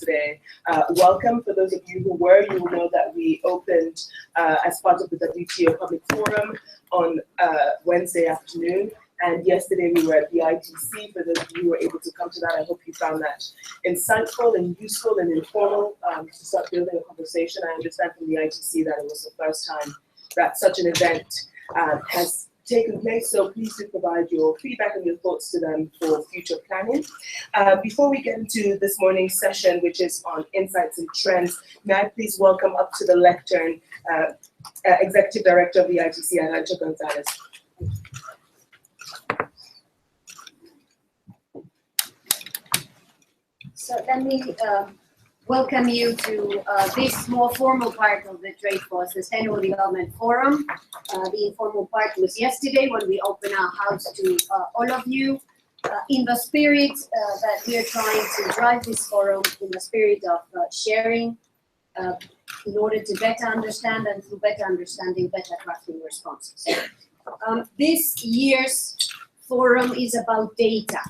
today. Welcome. For those of you who were, you will know that we opened as part of the WTO Public Forum on Wednesday afternoon. And yesterday we were at the ITC. For those of you who were able to come to that, I hope you found that insightful and useful and informal to start building a conversation. I understand from the ITC that it was the first time that such an event has taken place, so please do provide your feedback and your thoughts to them for future planning. Before we get into this morning's session, which is on insights and trends, may I please welcome up to the lectern Executive Director of the ITC, Arancha Gonzalez. So let me welcome you to this more formal part of the Trade for Sustainable Development Forum. The informal part was yesterday when we opened our house to all of you in the spirit that we are trying to drive this forum in the spirit of sharing in order to better understand, and through better understanding, better crafting responses. This year's forum is about data.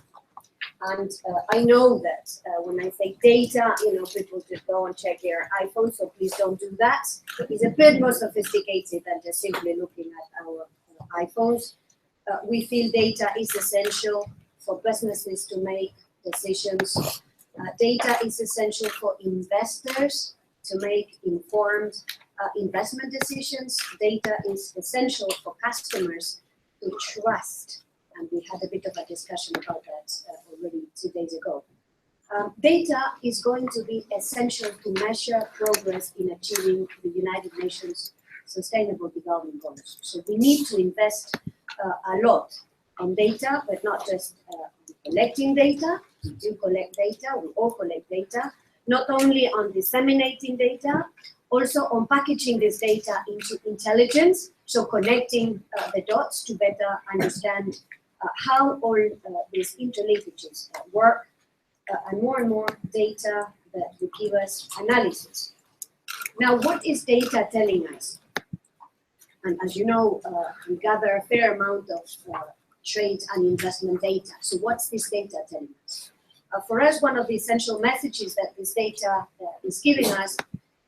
And I know that when I say data, people just go and check their iPhone, so please don't do that. It's a bit more sophisticated than just simply looking at our iPhones. We feel data is essential for businesses to make decisions. Data is essential for investors to make informed investment decisions. Data is essential for customers to trust. And we had a bit of a discussion about that already 2 days ago. Data is going to be essential to measure progress in achieving the United Nations Sustainable Development Goals. So we need to invest a lot on data, but not just collecting data. We do collect data, we all collect data, not only on disseminating data, also on packaging this data into intelligence, so connecting the dots to better understand how all these interlinkages work, and more data that will give us analysis. Now, what is data telling us? And as you know, we gather a fair amount of trade and investment data. So what's this data telling us? For us, one of the essential messages that this data is giving us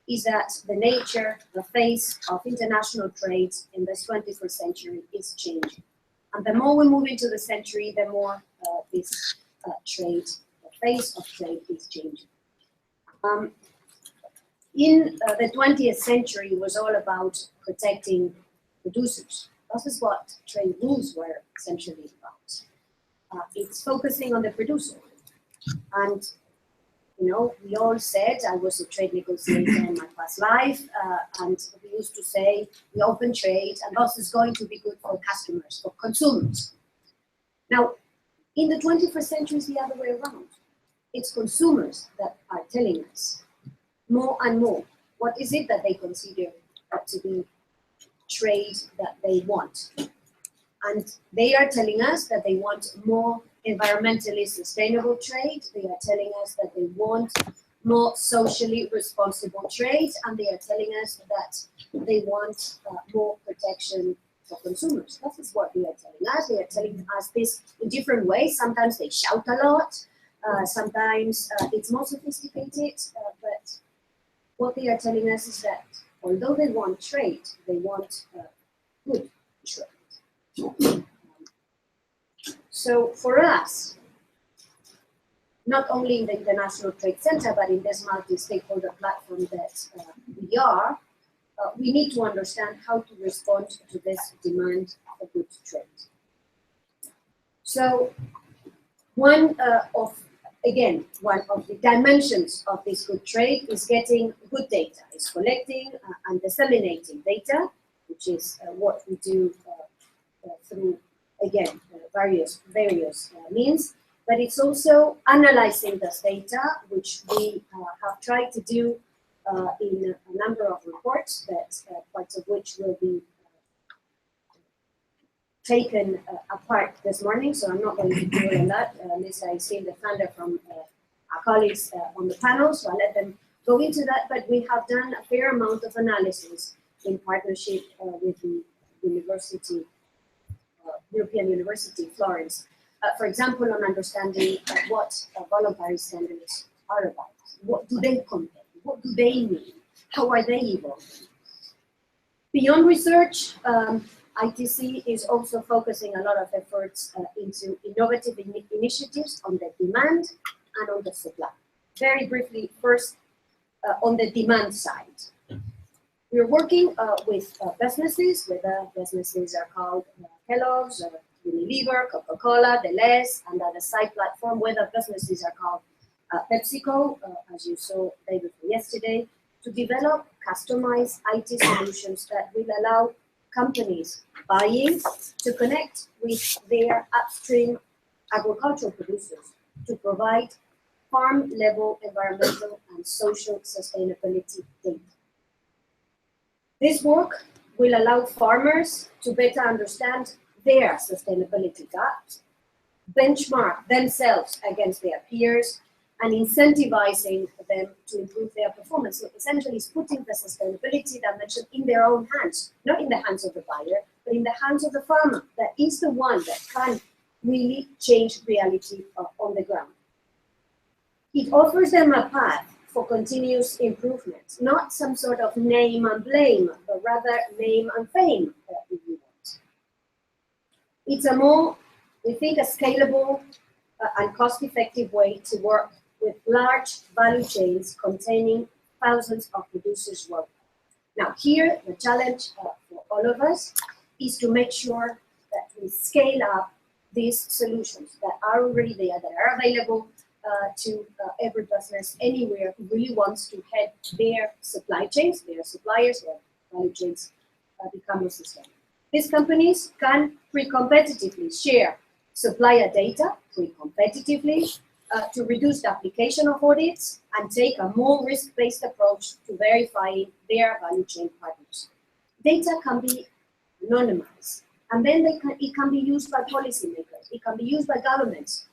is that the nature, the face of international trade in this 21st century is changing. And the more we move into the century, the more this trade, the face of trade is changing. In the 20th century was all about protecting producers. This is what trade rules were essentially about. It's focusing on the producer. And we all said, I was a trade negotiator in my past life, and we used to say, we open trade, and this is going to be good for customers, for consumers. Now, in the 21st century, it's the other way around. It's consumers that are telling us more and more what is it that they consider to be trade that they want. And they are telling us that they want more environmentally sustainable trade. They are telling us that they want more socially responsible trade, and they are telling us that they want more protection for consumers. That is what they are telling us. They are telling us this in different ways. Sometimes they shout a lot. Sometimes it's more sophisticated. But what they are telling us is that although they want trade, they want good trade. So for us, not only in the International Trade Center, but in this multi-stakeholder platform that we are, we need to understand how to respond to this demand for good trade. So one of the dimensions of this good trade is getting good data, is collecting and disseminating data, which is what we do through, again, various means, but it's also analyzing this data, which we have tried to do in a number of reports, that parts of which will be taken apart this morning, so I'm not going to do on that, unless I see the thunder from our colleagues on the panel, so I'll let them go into that, but we have done a fair amount of analysis in partnership with the European University, Florence. For example, on understanding what voluntary standards are about. What do they contain? What do they mean? How are they evolving? Beyond research, ITC is also focusing a lot of efforts into innovative initiatives on the demand and on the supply. Very briefly, first, on the demand side. We're working with businesses, whether businesses are called Kellogg's, Unilever, Coca-Cola, Deleuze, and the side platform, whether businesses are called PepsiCo, as you saw day before yesterday, to develop customized IT solutions that will allow companies buying to connect with their upstream agricultural producers to provide farm-level environmental and social sustainability data. This work will allow farmers to better understand their sustainability gaps, benchmark themselves against their peers, and incentivizing them to improve their performance. So essentially, it's putting the sustainability dimension in their own hands, not in the hands of the buyer, but in the hands of the farmer. That is the one that can really change reality on the ground. It offers them a path for continuous improvement, not some sort of name and blame, but rather name and fame, if you want. It's a more, we think, a scalable and cost-effective way to work with large value chains containing thousands of producers worldwide. Now here, the challenge for all of us is to make sure that we scale up these solutions that are already there, that are available to every business anywhere who really wants to head their supply chains, their suppliers, their value chains become more sustainable. These companies can pre-competitively share supplier data pre-competitively to reduce the application of audits and take a more risk-based approach to verifying their value chain partners. Data can be anonymized, and then it can be used by policymakers, it can be used by governments,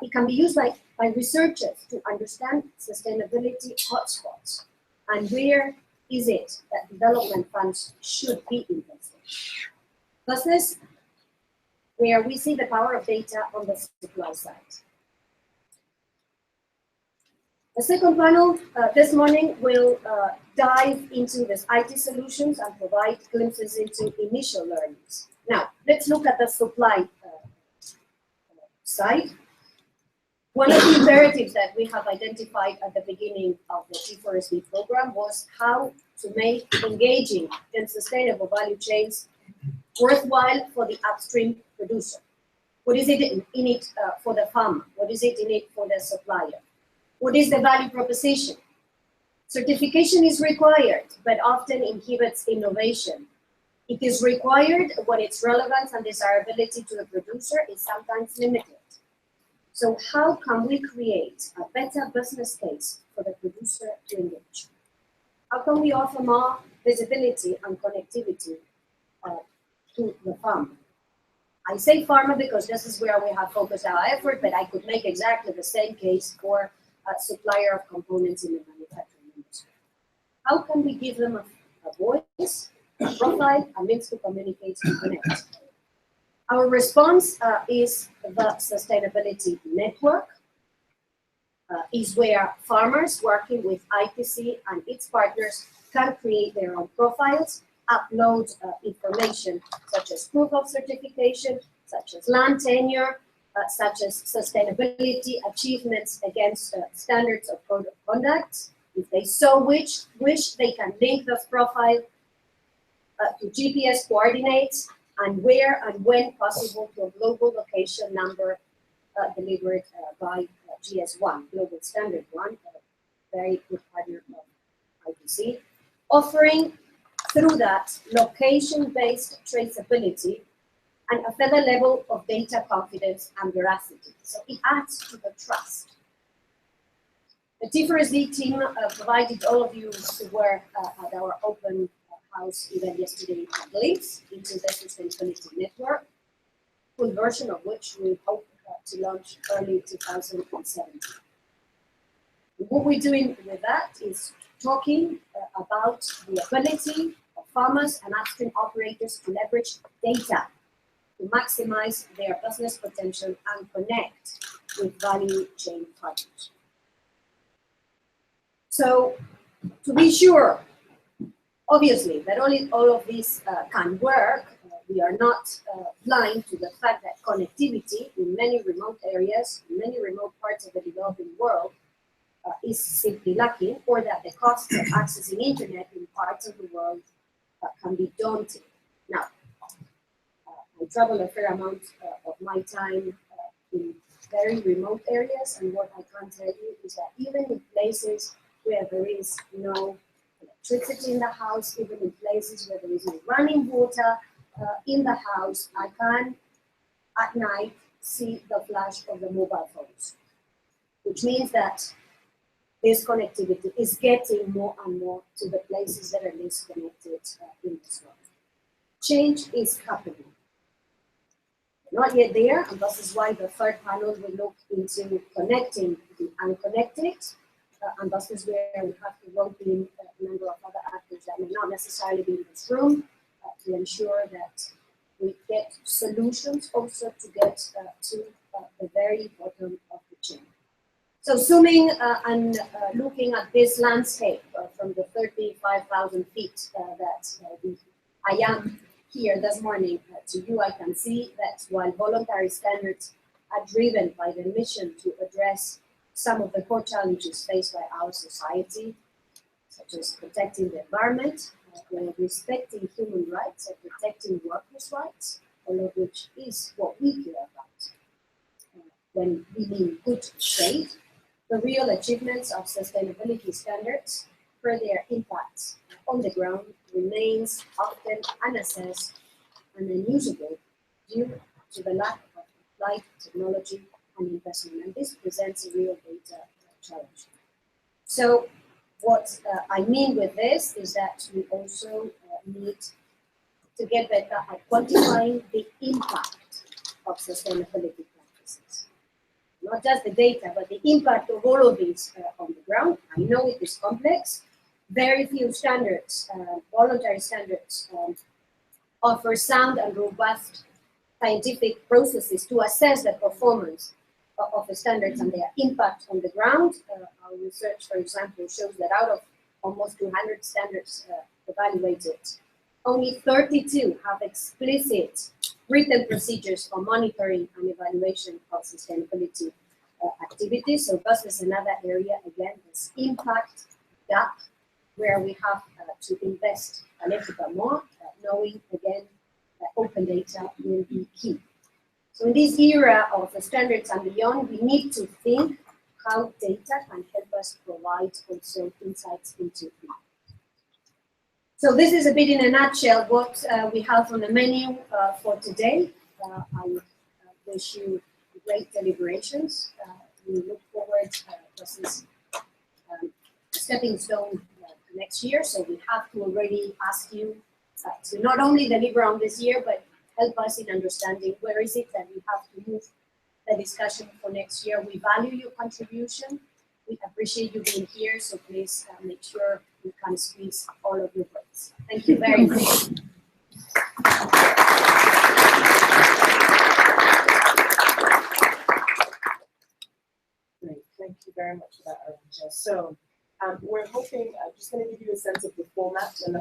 it can be used by researchers to understand sustainability hotspots and where is it that development funds should be invested. Business, where we see the power of data on the supply side. The second panel this morning will dive into this IT solutions and provide glimpses into initial learnings. Now, let's look at the supply side. One of the imperatives that we have identified at the beginning of the T4SD program was how to make engaging and sustainable value chains worthwhile for the upstream producer. What is it in it for the farmer? What is it in it for the supplier? What is the value proposition? Certification is required, but often inhibits innovation. It is required when its relevance and desirability to the producer is sometimes limited. So how can we create a better business case for the producer to engage? How can we offer more visibility and connectivity to the farmer? I say farmer because this is where we have focused our effort, but I could make exactly the same case for a supplier of components in the manufacturing industry. How can we give them a voice, a profile, a means to communicate and connect? Our response is the Sustainability Network, is where farmers working with ITC and its partners can create their own profiles, upload information such as proof of certification, such as land tenure, such as sustainability achievements against standards of code of conduct. If they so wish, they can link this profile to GPS coordinates and where and when possible to a global location number delivered by GS1, Global Standard 1, a very good partner of ITC, offering through that location-based traceability and a further level of data confidence and veracity. So it adds to the trust. The T4SD team provided all of you who were at our open house event yesterday links into the Sustainability Network, full version of which we hope to launch early 2017. What we're doing with that is talking about the ability of farmers and upstream operators to leverage data to maximize their business potential and connect with value chain partners. So to be sure, obviously, that all of this can work, we are not blind to the fact that connectivity in many remote areas, in many remote parts of the developing world, is simply lacking, or that the cost of accessing internet in parts of the world can be daunting. Now, I travel a fair amount of my time in very remote areas, and what I can tell you is that even in places where there is no electricity in the house, even in places where there is no running water in the house, I can at night see the flash of the mobile phones, which means that this connectivity is getting more and more to the places that are least connected in this world. Change is happening. We're not yet there, and this is why the third panel will look into connecting the unconnected, and this is where we have to rope in a number of other actors that may not necessarily be in this room to ensure that we get solutions also to get to the very bottom of the chain. So zooming and looking at this landscape from the 35,000 feet that I am here this morning to you, I can see that while voluntary standards are driven by the mission to address some of the core challenges faced by our society, such as protecting the environment, respecting human rights, and protecting workers' rights, all of which is what we care about when we mean good trade. The real achievements of sustainability standards for their impacts on the ground remains often unassessed and unusable due to the lack of applied technology and investment. And this presents a real data challenge. So what I mean with this is that we also need to get better at quantifying the impact of sustainability practices. Not just the data, but the impact of all of these on the ground. I know it is complex. Very few standards, voluntary standards, offer sound and robust scientific processes to assess the performance of the standards and their impact on the ground. Our research, for example, shows that out of almost 200 standards evaluated, only 32 have explicit written procedures for monitoring and evaluation of sustainability activities. So this is another area, again, this impact gap, where we have to invest a little bit more, knowing, again, that open data will be key. So in this era of the standards and beyond, we need to think how data can help us provide also insights into it. So this is a bit in a nutshell what we have on the menu for today. I wish you great deliberations. We look forward, this is a stepping stone next year, so we have to already ask you to not only deliver on this year, but help us in understanding where is it that we have to move the discussion for next year. We value your contribution. We appreciate you being here, so please make sure you can squeeze all of your votes. Thank you very much. Great, thank you very much for that, Arantxa. So we're hoping, I'm just going to give you a sense of the format and